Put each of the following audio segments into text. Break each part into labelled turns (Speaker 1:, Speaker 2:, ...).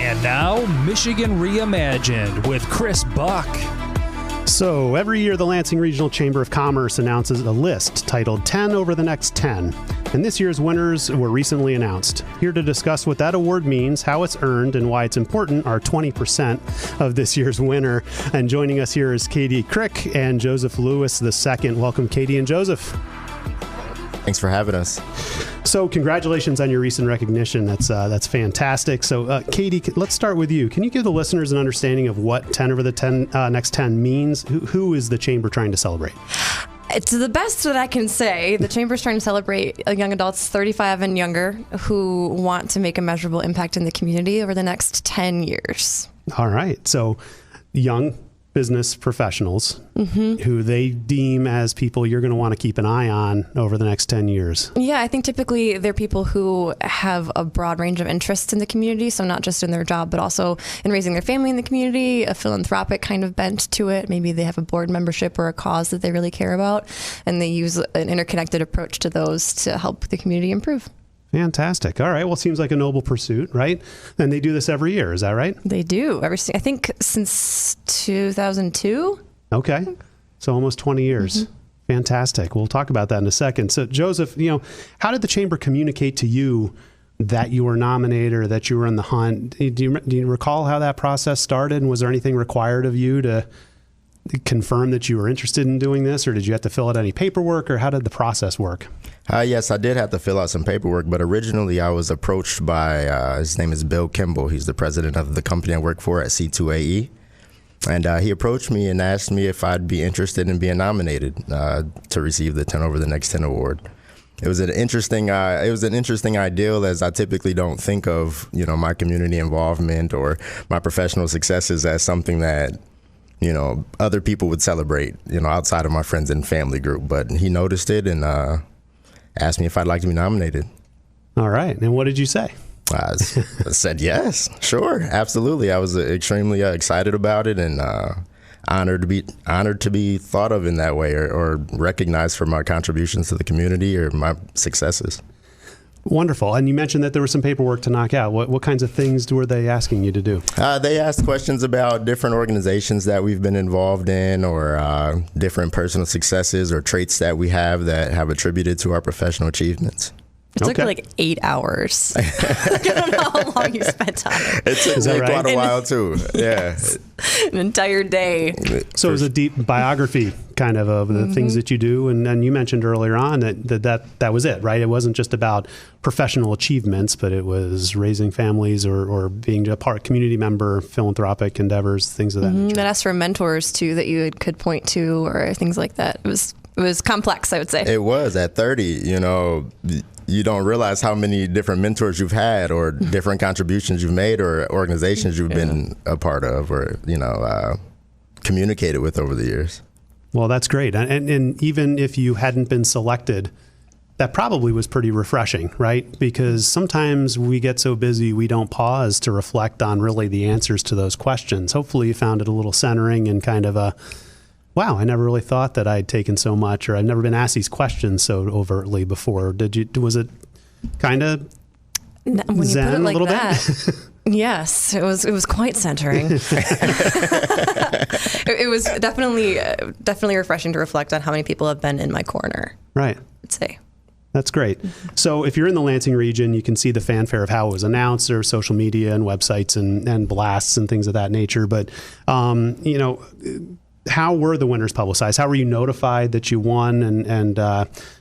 Speaker 1: And now, Michigan Reimagined with Chris Buck.
Speaker 2: So every year, the Lansing Regional Chamber of Commerce announces a list titled 10 over the next 10. And this year's winners were recently announced. Here to discuss what that award means, how it's earned, and why it's important are 20% of this year's winner. And joining us here is Katie Krick and Joseph Lewis II. Welcome, Katie and Joseph.
Speaker 3: Thanks for having us.
Speaker 2: So congratulations on your recent recognition. That's fantastic. So Katie, let's start with you. Can you give the listeners an understanding of what 10 over the next 10 means? Who is the Chamber trying to celebrate?
Speaker 4: It's the best that I can say. The Chamber is trying to celebrate young adults 35 and younger who want to make a measurable impact in the community over the next 10 years. All
Speaker 2: right. So young business professionals who they deem as people you're going to want to keep an eye on over the next 10 years.
Speaker 4: Yeah, I think typically they're people who have a broad range of interests in the community, so not just in their job, but also in raising their family in the community, a philanthropic kind of bent to it. Maybe they have a board membership or a cause that they really care about, and they use an interconnected approach to those to help the community improve.
Speaker 2: Fantastic. All right. Well, it seems like a noble pursuit, right? And they do this every year. Is that right?
Speaker 4: They do. I think since 2002.
Speaker 2: Okay. So almost 20 years. Fantastic. We'll talk about that in a second. So Joseph, how did the Chamber communicate to you that you were nominated or that you were in the hunt? Do you recall how that process started? And was there anything required of you to confirm that you were interested in doing this, or did you have to fill out any paperwork, or how did the process work?
Speaker 3: Yes, I did have to fill out some paperwork, but originally I was approached by, his name is Bill Kimball. He's the president of the company I work for at C2AE. And he approached me and asked me if I'd be interested in being nominated to receive the 10 over the next 10 award. It was an interesting ideal, as I typically don't think of, my community involvement or my professional successes as something that other people would celebrate, outside of my friends and family group. But he noticed it and asked me if I'd like to be nominated.
Speaker 2: All right. And what did you say?
Speaker 3: I said yes, sure, absolutely. I was extremely excited about it and honored to be thought of in that way or recognized for my contributions to the community or my successes.
Speaker 2: Wonderful. And you mentioned that there was some paperwork to knock out. What kinds of things were they asking you to do?
Speaker 3: They asked questions about different organizations that we've been involved in or different personal successes or traits that we have that have attributed to our professional achievements.
Speaker 4: It took like 8 hours. I don't know how long you spent on it.
Speaker 3: It took me quite a while too. Yeah.
Speaker 4: An entire day.
Speaker 2: So it was a deep biography kind of the things that you do. And then you mentioned earlier on that was it, right? It wasn't just about professional achievements, but it was raising families or being a community member, philanthropic endeavors, things of that nature.
Speaker 4: That asked for mentors too that you could point to or things like that. It was complex, I would say.
Speaker 3: It was. At 30, you don't realize how many different mentors you've had or different contributions you've made or organizations you've been a part of or, communicated with over the years.
Speaker 2: Well, that's great. And even if you hadn't been selected, that probably was pretty refreshing, right? Because sometimes we get so busy, we don't pause to reflect on really the answers to those questions. Hopefully you found it a little centering and kind of wow, I never really thought that I'd taken so much, or I've never been asked these questions so overtly before. Was it kind of zen a little bit?
Speaker 4: Yes, it was quite centering. It was definitely refreshing to reflect on how many people have been in my corner.
Speaker 2: Right.
Speaker 4: I'd say.
Speaker 2: That's great. So if you're in the Lansing region, you can see the fanfare of how it was announced. There are social media and websites and blasts and things of that nature. But, how were the winners publicized? How were you notified that you won? And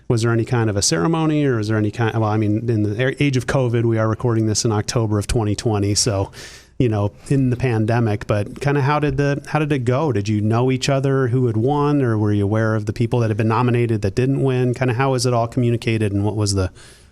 Speaker 2: was there any kind of a ceremony, or is there any kind? Well, I mean, in the age of COVID, we are recording this in October of 2020, so in the pandemic. But kind of how did it go? Did you know each other who had won, or were you aware of the people that had been nominated that didn't win? Kind of how was it all communicated, and what was the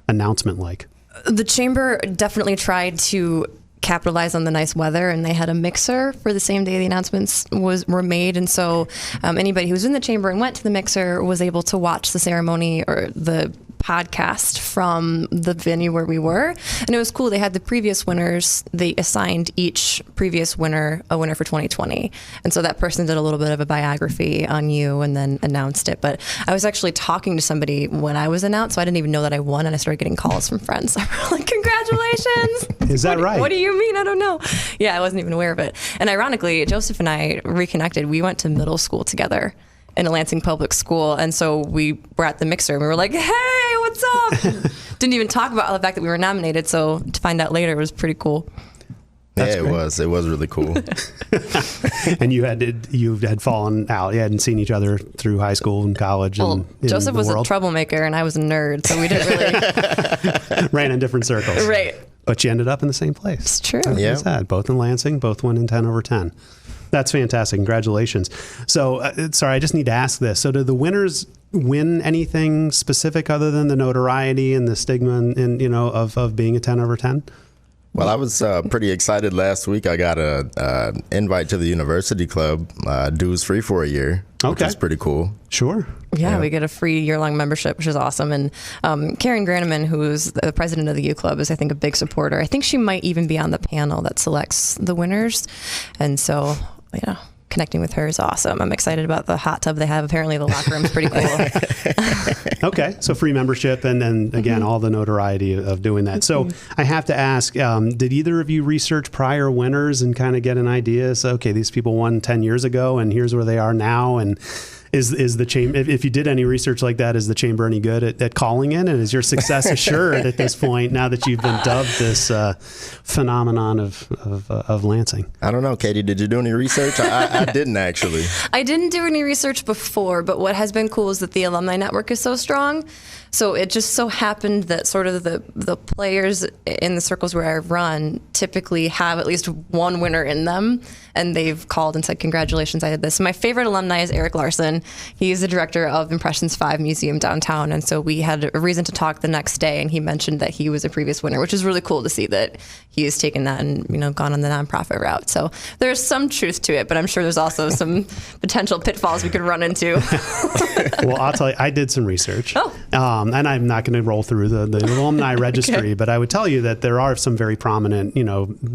Speaker 2: announcement like?
Speaker 4: The Chamber definitely tried to capitalize on the nice weather, and they had a mixer for the same day the announcements were made, and so anybody who was in the Chamber and went to the mixer was able to watch the ceremony or the podcast from the venue where we were. And it was cool. They had the previous winners. They assigned each previous winner a winner for 2020. And so that person did a little bit of a biography on you and then announced it. But I was actually talking to somebody when I was announced, so I didn't even know that I won. And I started getting calls from friends. Like, congratulations.
Speaker 2: Is that right?
Speaker 4: What do you mean? I don't know. Yeah, I wasn't even aware of it. And ironically, Joseph and I reconnected. We went to middle school together in a Lansing public school. And so we were at the mixer and we were like, hey, what's up? Didn't even talk about the fact that we were nominated. So to find out later was pretty cool.
Speaker 3: That's great. It was really cool.
Speaker 2: And you had fallen out. You hadn't seen each other through high school and college.
Speaker 4: Well, Joseph was a troublemaker and I was a nerd. So we didn't really
Speaker 2: ran in different circles.
Speaker 4: Right.
Speaker 2: But you ended up in the same place.
Speaker 4: It's true.
Speaker 2: Yeah. Sad. Both in Lansing, both won in 10 over 10. That's fantastic. Congratulations. So, sorry, I just need to ask this. So, did the winners win anything specific other than the notoriety and the stigma and of being a 10 over 10?
Speaker 3: Well, I was pretty excited last week. I got a invite to the university club, dues free for a year, which is pretty cool.
Speaker 2: Sure.
Speaker 4: Yeah, we get a free year-long membership, which is awesome. And Karen Graneman, who's the president of the U Club, is, I think, a big supporter. I think she might even be on the panel that selects the winners. And so, connecting with her is awesome. I'm excited about the hot tub they have. Apparently, the locker room's pretty cool.
Speaker 2: Okay, so free membership and then, again, all the notoriety of doing that. So I have to ask, did either of you research prior winners and kind of get an idea? So, okay, these people won 10 years ago and here's where they are now. And is the chamber, if you did any research like that, is the chamber any good at calling in? And is your success assured at this point now that you've been dubbed this phenomenon of Lansing?
Speaker 3: I don't know, Katie, did you do any research? I didn't actually.
Speaker 4: I didn't do any research before, but what has been cool is that the alumni network is so strong. So it just so happened that sort of the players in the circles where I run typically have at least one winner in them. And they've called and said, congratulations, I did this. My favorite alumni is Eric Larson. He's the director of Impressions 5 Museum downtown. And so we had a reason to talk the next day. And he mentioned that he was a previous winner, which is really cool to see that he has taken that and, gone on the nonprofit route. So there's some truth to it, but I'm sure there's also some potential pitfalls we could run into.
Speaker 2: Well, I'll tell you, I did some research. And I'm not going to roll through the alumni registry, but I would tell you that there are some very prominent,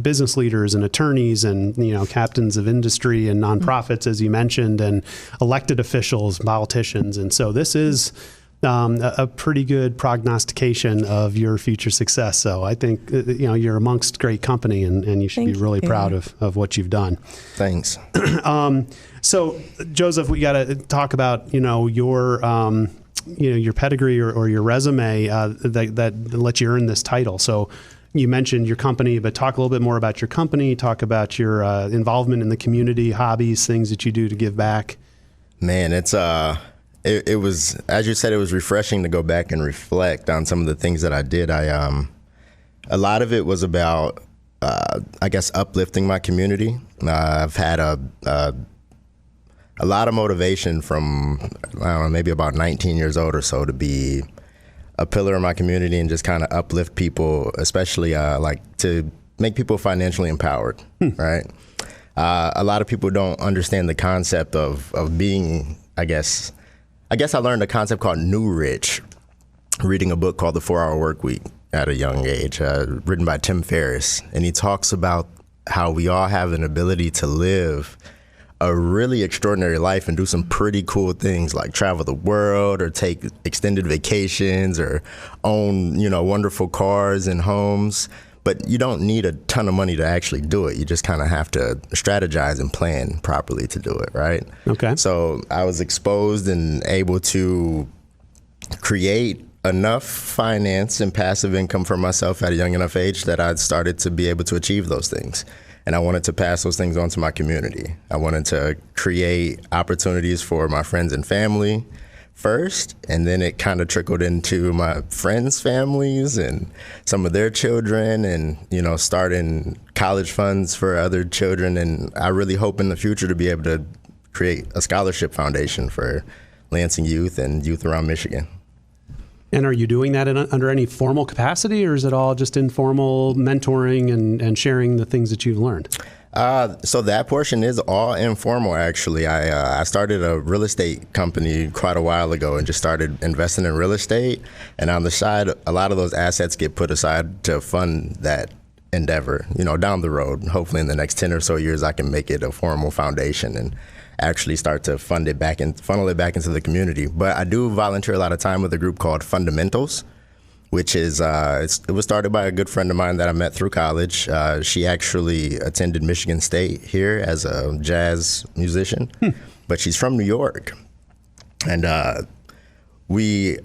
Speaker 2: business leaders and attorneys and, captains of industry and nonprofits, as you mentioned, and elected officials, politicians. And so this is a pretty good prognostication of your future success. So I think, you're amongst great company and you should be really proud of what you've done. Thanks. So Joseph, we got to talk about, your pedigree or your resume that lets you earn this title. So you mentioned your company, but talk a little bit more about your company, talk about your involvement in the community, hobbies, things that you do to give back.
Speaker 3: Man, it was, as you said, it was refreshing to go back and reflect on some of the things that I did. A lot of it was about, uplifting my community. I've had a lot of motivation from, maybe about 19 years old or so to be a pillar in my community and just kind of uplift people, especially to make people financially empowered, right? A lot of people don't understand the concept of being, I guess I learned a concept called New Rich, reading a book called The 4-Hour Workweek at a young age, written by Tim Ferriss. And he talks about how we all have an ability to live a really extraordinary life and do some pretty cool things like travel the world or take extended vacations or own, wonderful cars and homes. But you don't need a ton of money to actually do it. You just kind of have to strategize and plan properly to do it, right? Okay. So I was exposed and able to create enough finance and passive income for myself at a young enough age that I'd started to be able to achieve those things. And I wanted to pass those things on to my community. I wanted to create opportunities for my friends and family first, and then it kind of trickled into my friends' families and some of their children and, starting college funds for other children. And I really hope in the future to be able to create a scholarship foundation for Lansing youth and youth around Michigan.
Speaker 2: And are you doing that under any formal capacity, or is it all just informal mentoring and sharing the things that you've learned?
Speaker 3: So that portion is all informal, actually. I started a real estate company quite a while ago and just started investing in real estate. And on the side, a lot of those assets get put aside to fund that endeavor, down the road. Hopefully in the next 10 or so years, I can make it a formal foundation and actually start to funnel it back into the community. But I do volunteer a lot of time with a group called Fundamentals, which is, it was started by a good friend of mine that I met through college. She actually attended Michigan State here as a jazz musician, but she's from New York. And we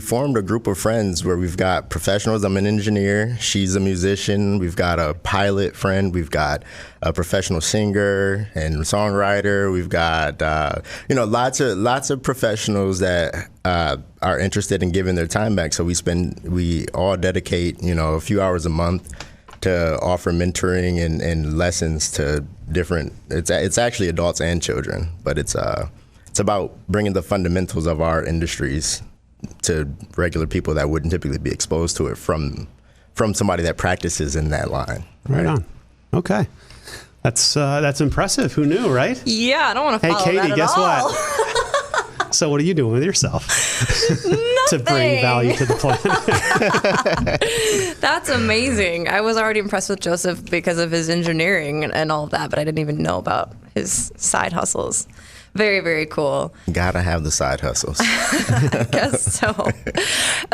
Speaker 3: formed a group of friends where we've got professionals. I'm an engineer. She's a musician. We've got a pilot friend. We've got a professional singer and songwriter. We've got, lots of professionals that are interested in giving their time back. So we all dedicate, a few hours a month to offer mentoring and lessons to different, it's actually adults and children, but it's about bringing the fundamentals of our industries to regular people that wouldn't typically be exposed to it from somebody that practices in that line.
Speaker 2: Right on. Okay. That's impressive. Who knew, right?
Speaker 4: Yeah, I don't want to follow
Speaker 2: Hey, Katie,
Speaker 4: that at
Speaker 2: guess
Speaker 4: all.
Speaker 2: what? So what are you doing with yourself to bring value to the planet?
Speaker 4: That's amazing. I was already impressed with Joseph because of his engineering and all of that, but I didn't even know about his side hustles. Very, very cool.
Speaker 3: Gotta have the side hustles.
Speaker 4: I guess so.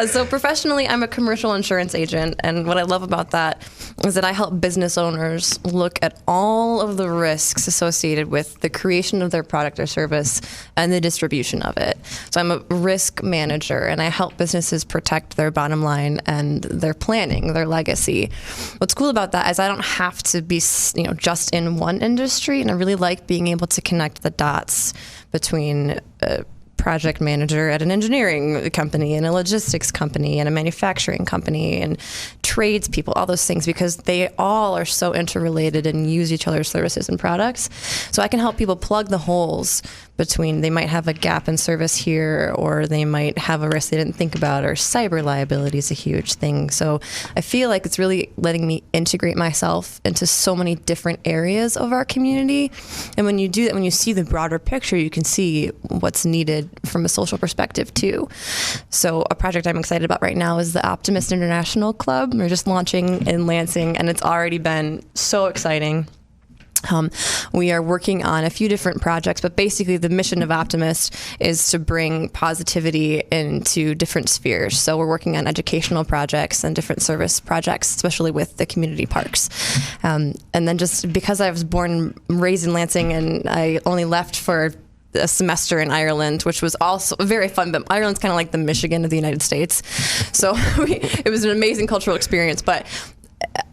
Speaker 4: So professionally, I'm a commercial insurance agent. And what I love about that is that I help business owners look at all of the risks associated with the creation of their product or service and the distribution of it. So I'm a risk manager, and I help businesses protect their bottom line and their planning, their legacy. What's cool about that is I don't have to be, just in one industry, and I really like being able to connect the dots between a project manager at an engineering company and a logistics company and a manufacturing company and tradespeople, all those things, because they all are so interrelated and use each other's services and products. So I can help people plug the holes between, they might have a gap in service here, or they might have a risk they didn't think about, or cyber liability is a huge thing. So I feel like it's really letting me integrate myself into so many different areas of our community. And when you do that, when you see the broader picture, you can see what's needed from a social perspective too. So a project I'm excited about right now is the Optimist International Club. We're just launching in Lansing, and it's already been so exciting. We are working on a few different projects, but basically the mission of Optimist is to bring positivity into different spheres. So we're working on educational projects and different service projects, especially with the community parks. And then just because I was born and raised in Lansing, and I only left for a semester in Ireland, which was also very fun, but Ireland's kind of like the Michigan of the United States. So it was an amazing cultural experience, but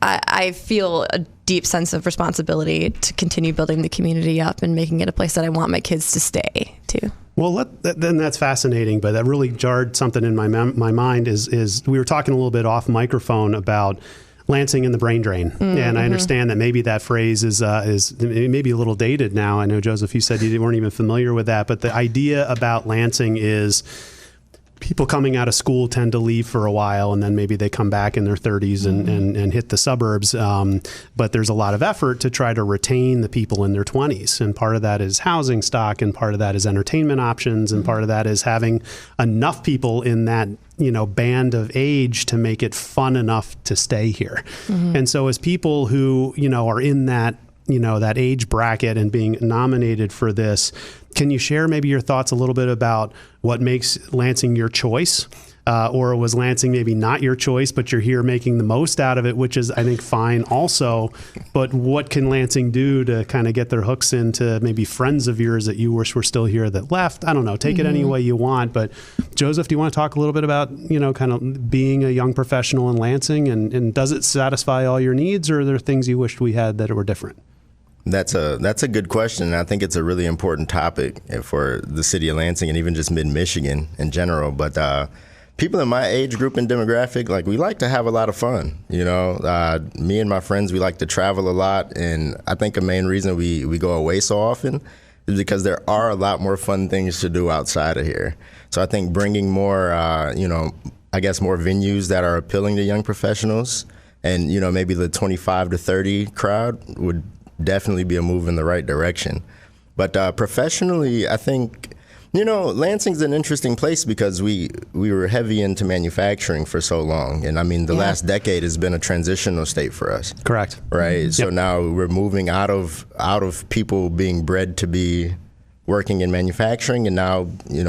Speaker 4: I feel a deep sense of responsibility to continue building the community up and making it a place that I want my kids to stay to.
Speaker 2: Well, then that's fascinating, but that really jarred something in my mind is we were talking a little bit off microphone about Lansing and the brain drain. Mm-hmm. And I understand that maybe that phrase is maybe a little dated now. I know, Joseph, you said you weren't even familiar with that, but the idea about Lansing is people coming out of school tend to leave for a while, and then maybe they come back in their 30s and hit the suburbs. But there's a lot of effort to try to retain the people in their 20s. And part of that is housing stock, and part of that is entertainment options, and part of that is having enough people in that band of age to make it fun enough to stay here. Mm-hmm. And so as people who, are in that, that age bracket and being nominated for this, can you share maybe your thoughts a little bit about what makes Lansing your choice? Or was Lansing maybe not your choice, but you're here making the most out of it, which is, I think, fine also. But what can Lansing do to kind of get their hooks into maybe friends of yours that you wish were still here that left? I don't know. Take it any way you want. But Joseph, do you want to talk a little bit about, kind of being a young professional in Lansing? And does it satisfy all your needs, or are there things you wished we had that were different?
Speaker 3: That's a good question. I think it's a really important topic for the city of Lansing and even just mid-Michigan in general. But people in my age group and demographic, we like to have a lot of fun. Me and my friends, we like to travel a lot. And I think a main reason we go away so often is because there are a lot more fun things to do outside of here. So I think bringing more, more venues that are appealing to young professionals, And, maybe the 25 to 30 crowd would definitely be a move in the right direction. But professionally, I think, Lansing's an interesting place because we were heavy into manufacturing for so long. And I mean, the last decade has been a transitional state for us.
Speaker 2: Correct.
Speaker 3: Right.
Speaker 2: Mm-hmm.
Speaker 3: So now we're moving out of people being bred to be working in manufacturing. And now,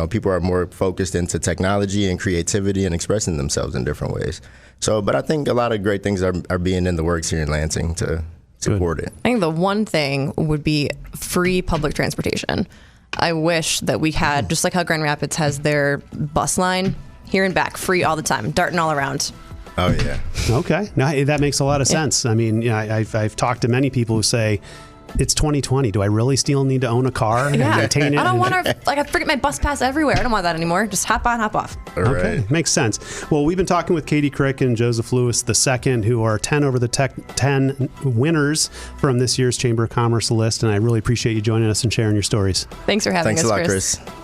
Speaker 3: people are more focused into technology and creativity and expressing themselves in different ways. So, but I think a lot of great things are being in the works here in Lansing to support it.
Speaker 4: I think the one thing would be free public transportation. I wish that we had, just like how Grand Rapids has their bus line, here and back, free all the time, darting all around.
Speaker 3: Oh, yeah.
Speaker 2: Okay. Now, that makes a lot of sense. I mean, I've talked to many people who say, it's 2020. Do I really still need to own a car and maintain it?
Speaker 4: I don't want to, I forget my bus pass everywhere. I don't want that anymore. Just hop on, hop off.
Speaker 2: Okay,
Speaker 3: Right.
Speaker 2: makes sense. Well, we've been talking with Katie Krick and Joseph Lewis II, who are 10 over the 10 winners from this year's Chamber of Commerce list, and I really appreciate you joining us and sharing your stories.
Speaker 4: Thanks for having us,
Speaker 3: Thanks a lot,
Speaker 4: Chris.
Speaker 3: Chris.